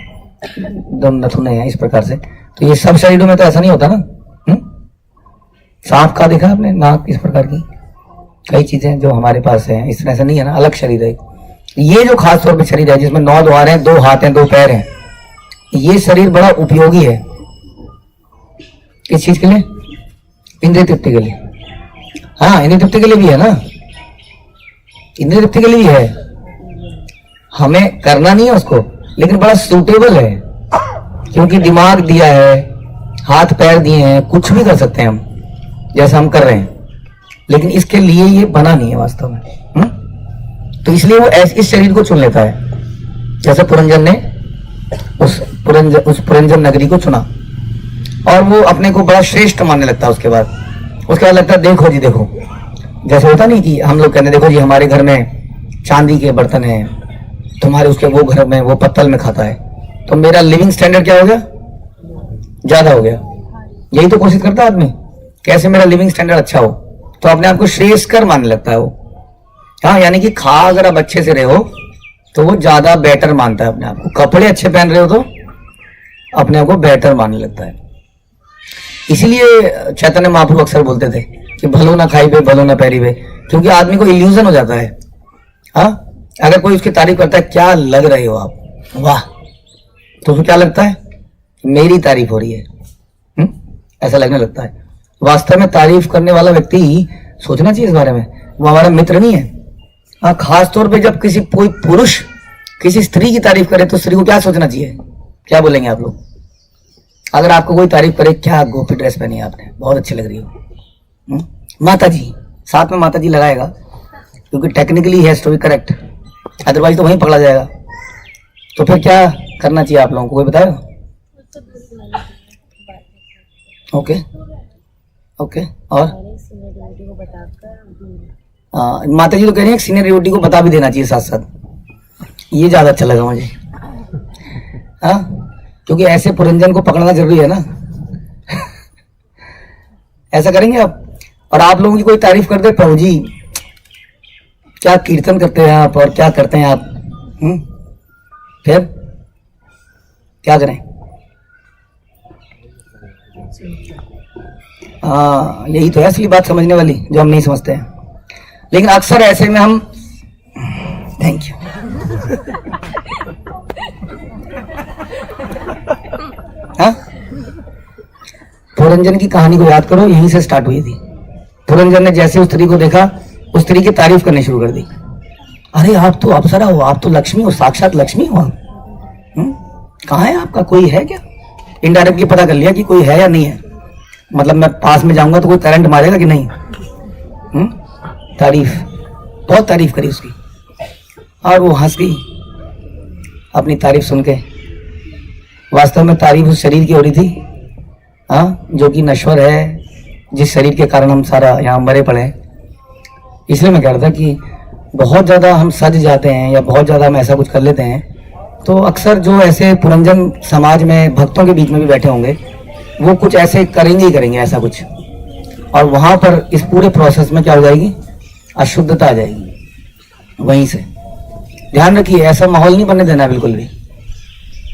2 नथुने हैं, इस प्रकार से। तो ये सब शरीरों में तो ऐसा नहीं होता ना। सांप का देखा आपने, नाक, इस प्रकार की कई चीजें जो हमारे पास है, इस तरह से नहीं है ना, अलग शरीर है। ये जो खास तौर पे शरीर है जिसमें 9 द्वार हैं, 2 हाथ हैं, 2 पैर हैं, ये शरीर बड़ा उपयोगी है। किस चीज के लिए? इंद्रिय तृप्ति के लिए। हाँ, इंद्रिय तृप्ति के लिए भी है ना, इंद्रिय तृप्ति के लिए भी है। हमें करना नहीं है उसको, लेकिन बड़ा सूटेबल है, क्योंकि दिमाग दिया है, हाथ पैर दिए हैं, कुछ भी कर सकते हैं हम, जैसा हम कर रहे हैं, लेकिन इसके लिए ये बना नहीं है वास्तव में। तो इसलिए वो इस शरीर को चुन लेता है। जैसे पुरंजन ने उस पुरंजन नगरी को चुना और वो अपने को बड़ा श्रेष्ठ मानने लगता है। उसके बाद लगता है देखो जी देखो, जैसे होता नहीं कि हम लोग कहते देखो जी हमारे घर में चांदी के बर्तन हैं, तुम्हारे उसके वो घर में वो पत्तल में खाता है, तो मेरा लिविंग स्टैंडर्ड क्या हो गया? ज्यादा हो गया। यही तो कोशिश करता है आदमी, कैसे मेरा लिविंग स्टैंडर्ड अच्छा हो, तो अपने आप को श्रेष्ठकर मानने लगता है वो। हाँ, यानी कि खा अगर आप अच्छे से रहे हो तो वो ज्यादा बेटर मानता है अपने आप को। कपड़े अच्छे पहन रहे हो तो अपने आप को बेटर मानने लगता है। इसीलिए चैतन्य महाप्रभु अक्सर बोलते थे कि भलो ना खाई बे, भलो ना पैरी बे, क्योंकि आदमी को इल्यूजन हो जाता है। हाँ, अगर कोई उसकी तारीफ करता है, क्या लग रहे हो आप, वाह, तो उसको क्या लगता है? मेरी तारीफ हो रही है। ऐसा लगने लगता है। वास्तव में तारीफ करने वाला व्यक्ति सोचना चाहिए इस बारे में, वो हमारा मित्र नहीं है। हाँ, खास तौर पे जब कोई पुरुष किसी स्त्री की तारीफ करे तो स्त्री को क्या सोचना चाहिए? क्या बोलेंगे आप लोग? अगर आपको कोई तारीफ करे, क्या गोपी ड्रेस पहनी है आपने, बहुत अच्छी लग रही हो, माता जी, साथ में माता जी लगाएगा, क्योंकि technically has to be correct, otherwise तो वहीं पकड़ा जाएगा। तो फिर क्या करना चाहिए आप लोगों को, कोई बताएगा? Okay okay. और माता जी तो कह रही है सीनियर डिवोटी को बता भी देना चाहिए साथ साथ, ये ज्यादा अच्छा लगा मुझे। हाँ, क्योंकि ऐसे पुरंजन को पकड़ना जरूरी है ना। ऐसा करेंगे आप? और आप लोगों की कोई तारीफ कर दे, प्रभु जी क्या कीर्तन करते हैं आप और क्या करते हैं आप, फिर क्या करें? हाँ, यही तो है असली बात समझने वाली, जो हम नहीं समझते हैं। लेकिन अक्सर ऐसे में हम थैंक यू। हाँ, पुरंजन की कहानी को याद करो, यहीं से स्टार्ट हुई थी। पुरंजन ने जैसे उस स्त्री को देखा, उस स्त्री की तारीफ करनी शुरू कर दी। अरे आप तो अप्सरा हो, आप तो लक्ष्मी हो, साक्षात लक्ष्मी हो आप। कहाँ है आपका, कोई है क्या? इनडायरेक्टली पता कर लिया कि कोई है या नहीं है। मतलब मैं पास में जाऊंगा तो कोई करंट मारेगा कि नहीं। तारीफ, बहुत तारीफ करी उसकी, और वो हंस गई अपनी तारीफ सुन के। वास्तव में तारीफ उस शरीर की हो रही थी, हाँ, जो कि नश्वर है, जिस शरीर के कारण हम सारा यहाँ मरे पड़े हैं। इसलिए मैं कह रहा था कि बहुत ज़्यादा हम सज जाते हैं या बहुत ज़्यादा हम ऐसा कुछ कर लेते हैं, तो अक्सर जो ऐसे पुरंजन समाज में भक्तों के बीच में भी बैठे होंगे, वो कुछ ऐसे करेंगे ही करेंगे ऐसा कुछ, और वहाँ पर इस पूरे प्रोसेस में क्या हो जाएगी, अशुद्धता आ जाएगी। वहीं से ध्यान रखिए, ऐसा माहौल नहीं बनने देना बिल्कुल भी।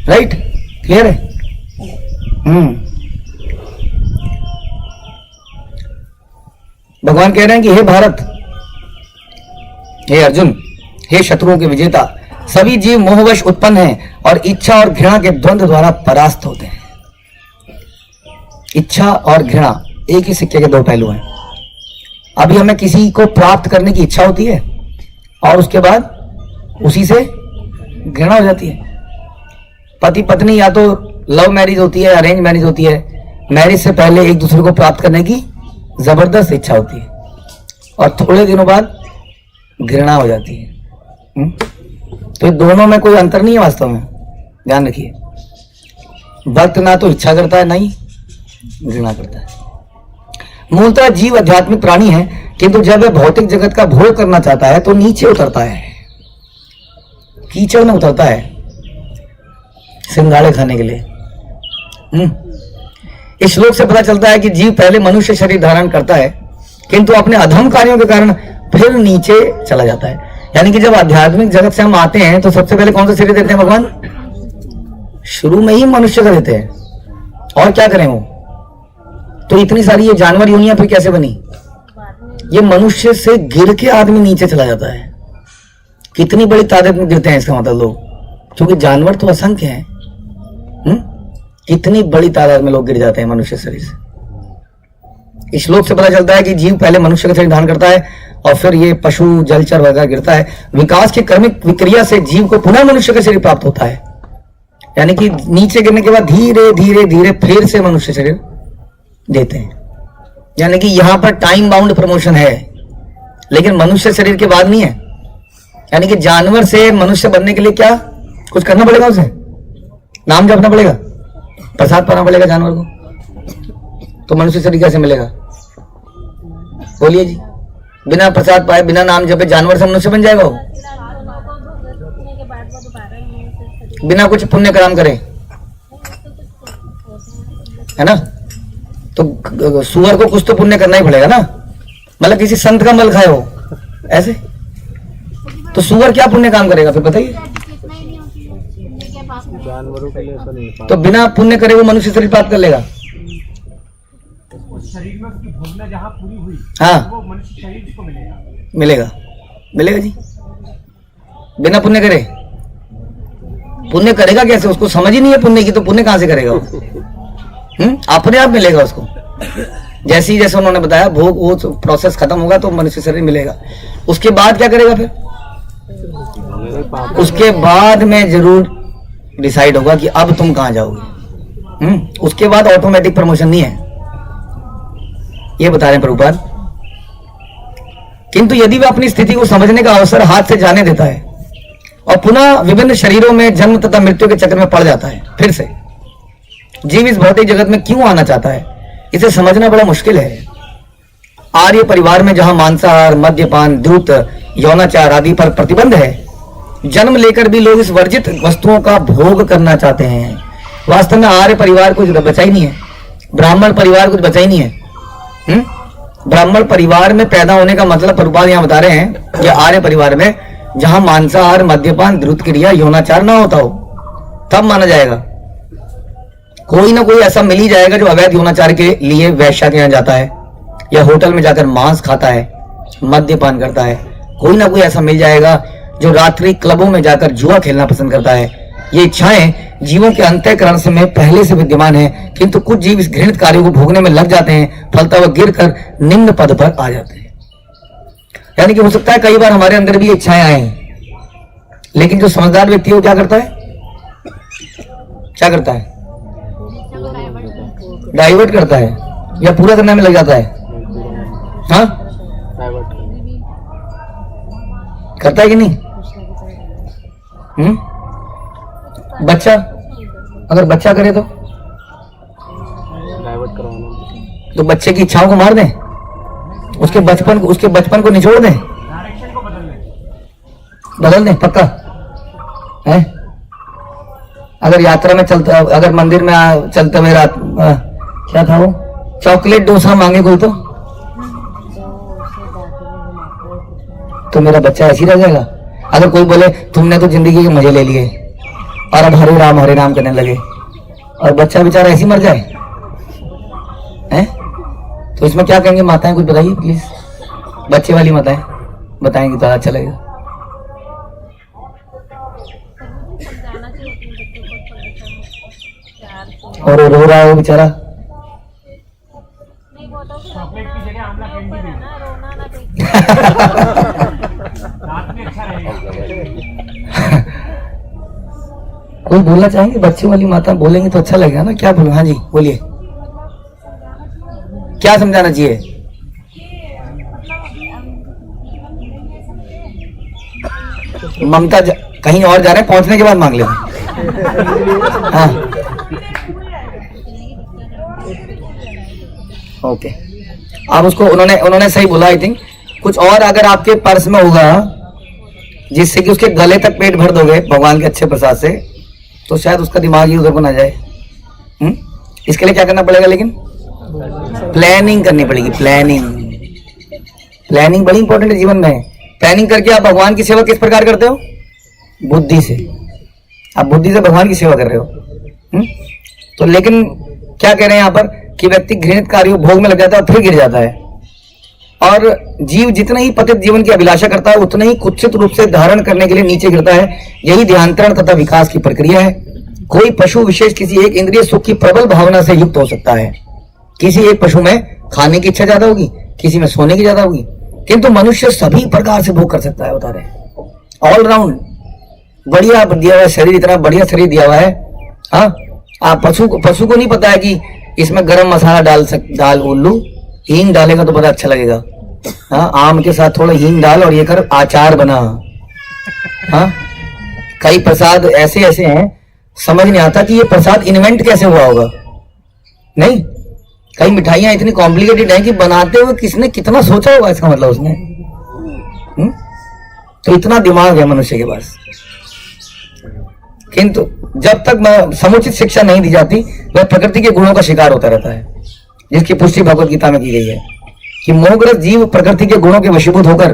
राइट, क्लियर है? भगवान कह रहे हैं कि हे भारत, हे अर्जुन, हे शत्रुओं के विजेता, सभी जीव मोहवश उत्पन्न हैं और इच्छा और घृणा के द्वंद्व द्वारा परास्त होते हैं। इच्छा और घृणा एक ही सिक्के के दो पहलू हैं। अभी हमें किसी को प्राप्त करने की इच्छा होती है और उसके बाद उसी से घृणा हो जाती है। पति पत्नी या तो लव मैरिज होती है, अरेंज मैरिज होती है। मैरिज से पहले एक दूसरे को प्राप्त करने की जबरदस्त इच्छा होती है और थोड़े दिनों बाद घृणा हो जाती है। तो दोनों में कोई अंतर नहीं है वास्तव में, ध्यान रखिए। भक्त ना तो इच्छा करता है, ना ही घृणा करता है। मूलतः जीव आध्यात्मिक प्राणी है, किंतु जब वह भौतिक जगत का भोग करना चाहता है तो नीचे उतरता है, कीचड़ में उतरता है सिंगाड़े खाने के लिए। इस श्लोक से पता चलता है कि जीव पहले मनुष्य शरीर धारण करता है, किंतु अपने अधम कार्यों के कारण फिर नीचे चला जाता है। यानी कि जब आध्यात्मिक जगत से हम आते हैं तो सबसे पहले कौन सा शरीर देते हैं भगवान? शुरू में ही मनुष्य का देते हैं, और क्या करें वो। तो इतनी सारी ये जानवर योनियां फिर कैसे बनी? ये मनुष्य से गिर के आदमी नीचे चला जाता है। कितनी बड़ी तादाद में गिरते हैं इसका मतलब लोग, क्योंकि जानवर तो असंख्य हैं। कितनी बड़ी तादाद में लोग गिर जाते हैं मनुष्य शरीर से। इस श्लोक से पता चलता है कि जीव पहले मनुष्य का शरीर धारण करता है और फिर ये पशु जलचर वगैरह गिरता है। विकास की क्रमिक विक्रिया से जीव को पुनः मनुष्य का शरीर प्राप्त होता है। यानी कि नीचे गिरने के बाद धीरे धीरे धीरे फिर से मनुष्य शरीर देते हैं। यानी कि यहां पर टाइम बाउंड प्रमोशन है, लेकिन मनुष्य शरीर के बाद नहीं है। यानी कि जानवर से मनुष्य बनने के लिए क्या कुछ करना पड़ेगा? उसे नाम जपना पड़ेगा, प्रसाद पाना पड़ेगा जानवर को, तो मनुष्य शरीर कैसे मिलेगा? बोलिए जी। बिना प्रसाद पाए, बिना नाम जपे जानवर से मनुष्य बन जाएगा वो? बिना कुछ पुण्य काम करे, है ना? तो सुअर को कुछ तो पुण्य करना ही पड़ेगा ना, मतलब किसी संत का मल खाए हो ऐसे, तो सुअर क्या पुण्य काम करेगा फिर बताइए? जानवरों के लिए ऐसा नहीं। तो बिना पुण्य करे वो मनुष्य शरीर प्राप्त कर लेगा? शरीर में उसकी भोगना जहाँ पूरी हुई, हाँ, वो मनुष्य शरीर को मिलेगा। मिलेगा, मिलेगा जी। बिना पुण्य करे पुण्य करेगा कैसे? उसको समझ ही नहीं है पुण्य की, तो पुण्य कहां से करेगा वो? अपने आप मिलेगा उसको। जैसे जैसे उन्होंने बताया, भोग वो प्रोसेस खत्म होगा तो मनुष्य शरीर मिलेगा। उसके बाद क्या करेगा फिर? उसके बाद में जरूर डिसाइड होगा कि अब तुम कहां जाओगे। उसके बाद ऑटोमेटिक प्रमोशन नहीं है, ये बता रहे हैं प्रभुपाद। किंतु यदि वह अपनी स्थिति को समझने का अवसर हाथ से जाने देता है और पुनः विभिन्न शरीरों में जन्म तथा मृत्यु के चक्र में पड़ जाता है, फिर से जीव इस भौतिक जगत में क्यों आना चाहता है, इसे समझना बड़ा मुश्किल है। आर्य परिवार में जहां मांसाहार, मद्यपान, द्रुत, यौनाचार आदि पर प्रतिबंध है, जन्म लेकर भी लोग इस वर्जित वस्तुओं का भोग करना चाहते हैं। वास्तव में आर्य परिवार कुछ बचा ही नहीं है, ब्राह्मण परिवार कुछ बचा ही नहीं है। ब्राह्मण परिवार में पैदा होने का मतलब प्रभुपाद यहां बता रहे हैं कि आर्य परिवार में जहां मांसाहार, मद्यपान, द्रुत क्रिया, यौनाचार ना होता हो, तब माना जाएगा। कोई ना कोई ऐसा मिल ही जाएगा जो अवैध यौनाचार के लिए वैश्या के यहाँ जाता है या होटल में जाकर मांस खाता है, मद्यपान करता है। कोई ना कोई ऐसा मिल जाएगा जो रात्रि क्लबों में जाकर जुआ खेलना पसंद करता है। ये इच्छाएं जीवों के अंतःकरण से में पहले से विद्यमान है, किंतु कुछ जीव इस घृणित कार्यों को भोगने में लग जाते हैं, फलता वह गिरकर निम्न पद पर आ जाते हैं। यानी कि हो सकता है कई बार हमारे अंदर भी इच्छाएं आए, लेकिन जो समझदार व्यक्ति है वो क्या करता है, क्या करता है, डाइवर्ट करता है या पूरा करने में लग जाता है। हाँ, करता है कि नहीं? बच्चा अगर बच्चा करे तो बच्चे की इच्छाओं को मार दें, उसके बचपन को निचोड़ दें, बदल दें, पक्का है। अगर यात्रा में चलता, अगर मंदिर में चलते हुए रात क्या था वो, चॉकलेट डोसा मांगे कोई तो मेरा बच्चा ऐसी रह जाएगा। अगर कोई बोले तुमने तो जिंदगी के मजे ले लिए और अब हरे राम करने लगे, और बच्चा बेचारा ऐसी मर जाए, हैं? तो इसमें क्या कहेंगे माताएं, कुछ बताइए प्लीज, बच्चे वाली माताएं बताएंगे तो अच्छा लगेगा। और वो रो रहा है वो बेचारा, कोई बोलना चाहेंगे? बच्चे वाली माता बोलेंगे तो अच्छा लगेगा ना, क्या बोलो? हाँ जी बोलिए, क्या समझाना चाहिए? ममता कहीं और जा रहे हैं, पहुंचने के बाद मांग ले। हाँ ओके, अब उसको उन्होंने सही बोला आई थिंक। कुछ और अगर आपके पर्स में होगा जिससे कि उसके गले तक पेट भर दोगे भगवान के अच्छे प्रसाद से, तो शायद उसका दिमाग ही उधर को ना जाए। इसके लिए क्या करना पड़ेगा? लेकिन प्लानिंग करनी पड़ेगी। प्लानिंग बड़ी इंपॉर्टेंट है जीवन में। प्लानिंग करके आप भगवान की सेवा किस प्रकार करते हो? बुद्धि से। आप बुद्धि से भगवान की सेवा कर रहे हो। तो लेकिन क्या कह रहे हैं यहाँ पर कि व्यक्ति घृणित कार्यों भोग में लग जाता है और फिर गिर जाता है। और जीव जितना ही पतित जीवन की अभिलाषा करता है उतना ही कुत्सित रूप से धारण करने के लिए नीचे गिरता है। यही ध्यानांतरण तथा विकास की प्रक्रिया है। कोई पशु विशेष किसी एक इंद्रिय सुख की प्रबल भावना से युक्त हो सकता है। किसी एक पशु में खाने की इच्छा ज्यादा होगी, किसी में सोने की ज्यादा होगी, किंतु मनुष्य सभी प्रकार से भोग कर सकता है। बता रहे ऑल राउंड बढ़िया दिया हुआ है शरीर, इतना बढ़िया शरीर दिया हुआ है। हाँ, आप पशु को नहीं पता है कि इसमें गरम मसाला डाल उल्लू, हींग डालेगा तो बड़ा अच्छा लगेगा। हाँ, आम के साथ थोड़ा हींग डाल और ये कर अचार बना। हाँ, कई प्रसाद ऐसे हैं समझ नहीं आता कि ये प्रसाद इन्वेंट कैसे हुआ होगा। नहीं, कई मिठाइयां इतनी कॉम्प्लिकेटेड हैं कि बनाते हुए किसने कितना सोचा होगा, इसका मतलब उसने। तो इतना दिमाग है मनुष्य के पास, किंतु जब तक समुचित शिक्षा नहीं दी जाती वह प्रकृति के गुणों का शिकार होता रहता है, जिसकी पुष्टि भगवत गीता में की गई है कि मोहग्रस्त जीव प्रकृति के गुणों के वशीभूत होकर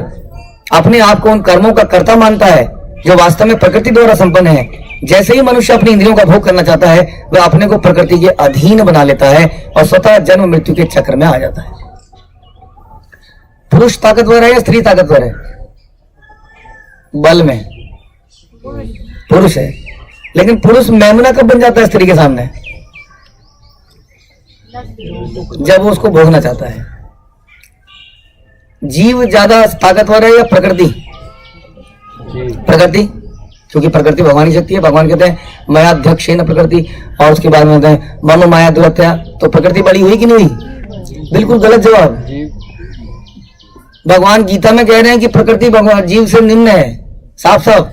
अपने आप को उन कर्मों का कर्ता मानता है जो वास्तव में प्रकृति द्वारा संपन्न है। जैसे ही मनुष्य अपनी इंद्रियों का भोग करना चाहता है वह अपने को प्रकृति के अधीन बना लेता है और स्वतः जन्म मृत्यु के चक्र में आ जाता है। पुरुष ताकतवर है या स्त्री ताकतवर है? बल में पुरुष है, लेकिन पुरुष मेमना कब बन जाता है स्त्री के सामने? जब वो उसको भोगना चाहता है। जीव ज्यादा ताकतवर है या प्रकृति? प्रकृति, क्योंकि प्रकृति भगवान की शक्ति है। भगवान कहते हैं मयाध्यक्षेन प्रकृति, और उसके बाद में कहते हैं मम माया दुरत्या। तो प्रकृति बड़ी हुई कि नहीं हुई? बिल्कुल गलत जवाब। भगवान गीता में कह रहे हैं कि प्रकृति भगवान जीव से निम्न है, साफ साफ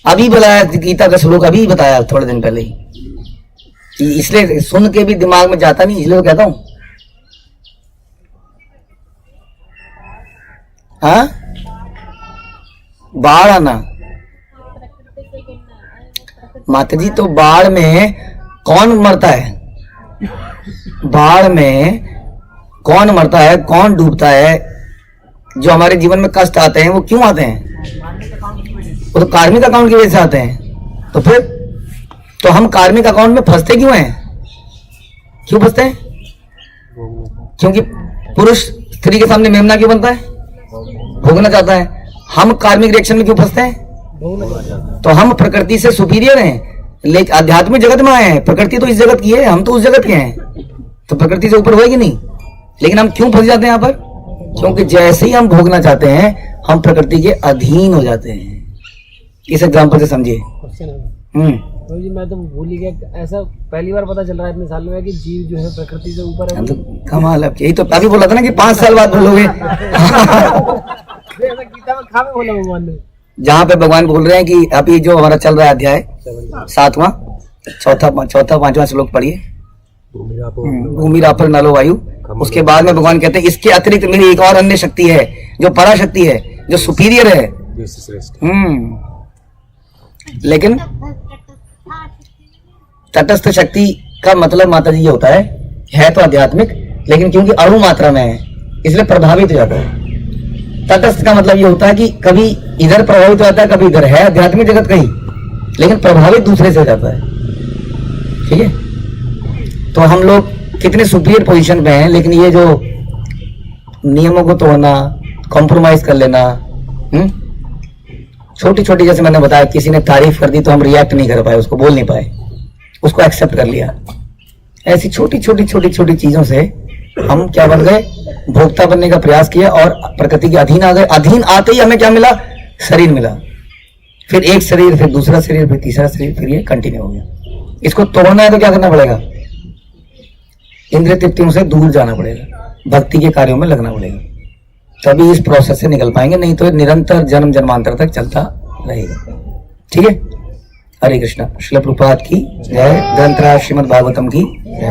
अभी बताया, गीता का श्लोक अभी बताया थोड़े दिन पहले ही। इसलिए सुन के भी दिमाग में जाता नहीं, इसलिए कहता हूं। हाँ, बाढ़ आना माता जी, तो बाढ़ में कौन मरता है? बाढ़ में कौन मरता है, कौन डूबता है? जो हमारे जीवन में कष्ट आते हैं वो क्यों आते हैं? वो तो कार्मिक अकाउंट की वजह से आते हैं। तो फिर तो हम कार्मिक अकाउंट में फंसते क्यों हैं? क्यों फंसते हैं? क्योंकि पुरुष स्त्री के सामने मेमना क्यों बनता है? भोगना चाहता है। हम कार्मिक रिएक्शन में क्यों फंसते हैं? तो हम प्रकृति से सुपीरियर हैं, लेकिन आध्यात्मिक जगत में आए हैं। प्रकृति तो इस जगत की है, हम तो उस जगत के हैं, तो प्रकृति से ऊपर होएगी नहीं। लेकिन हम क्यों फंस जाते हैं यहाँ पर? क्योंकि जैसे ही हम भोगना चाहते हैं हम प्रकृति के अधीन हो जाते हैं। इस एग्जाम्पल से समझिए। तो जी मैं तो भूल ही गया, ऐसा पहली बार पता चल रहा है इतने साल में कि जीव जो है प्रकृति से ऊपर है। तो कमाल है, यही तो अभी बोला था ना कि 5 साल बाद भूलोगे। ऐसा गीता में कहाँ पे बोला भगवान ने? जहाँ पे भगवान बोल रहे हैं कि अभी जो हमारा चल रहा है अध्याय 7वां, चौथा 5वां श्लोक पढ़िए, भूमिरापर नलो वायु। उसके बाद में भगवान कहते हैं इसके अतिरिक्त मेरी एक और अन्य शक्ति है जो पराशक्ति है, जो सुपीरियर है। लेकिन तटस्थ शक्ति का मतलब माता जी ये होता है तो आध्यात्मिक, लेकिन क्योंकि अणु मात्रा में है इसलिए प्रभावित हो जाता है। तटस्थ का मतलब ये होता है कि कभी इधर प्रभावित हो जाता है, कभी इधर है आध्यात्मिक जगत कहीं, लेकिन प्रभावित दूसरे से हो जाता है। ठीक है, तो हम लोग कितने सुपीरियर पोजीशन पे हैं, लेकिन ये जो नियमों को तोड़ना, कॉम्प्रोमाइज कर लेना, छोटी छोटी, जैसे मैंने बताया, किसी ने तारीफ कर दी तो हम रिएक्ट नहीं कर पाए, उसको बोल नहीं पाए, उसको एक्सेप्ट कर लिया। ऐसी छोटी छोटी छोटी छोटी चीजों से हम क्या बन गए? भोक्ता बनने का प्रयास किया और प्रकृति के अधीन आ गए। अधीन आते ही हमें क्या मिला? शरीर मिला, फिर एक शरीर, फिर दूसरा शरीर, फिर तीसरा शरीर, फिर ये कंटिन्यू हो गया। इसको तोड़ना है तो क्या करना पड़ेगा? इंद्रिय तृप्तियों से दूर जाना पड़ेगा, भक्ति के कार्यों में लगना पड़ेगा, तभी इस प्रोसेस से निकल पाएंगे, नहीं तो निरंतर जन्म जन्मांतर तक चलता रहेगा। ठीक है, हरे कृष्णा। श्रील प्रभुपाद की जय, ग्रंथराज श्रीमद् भागवतम की जय।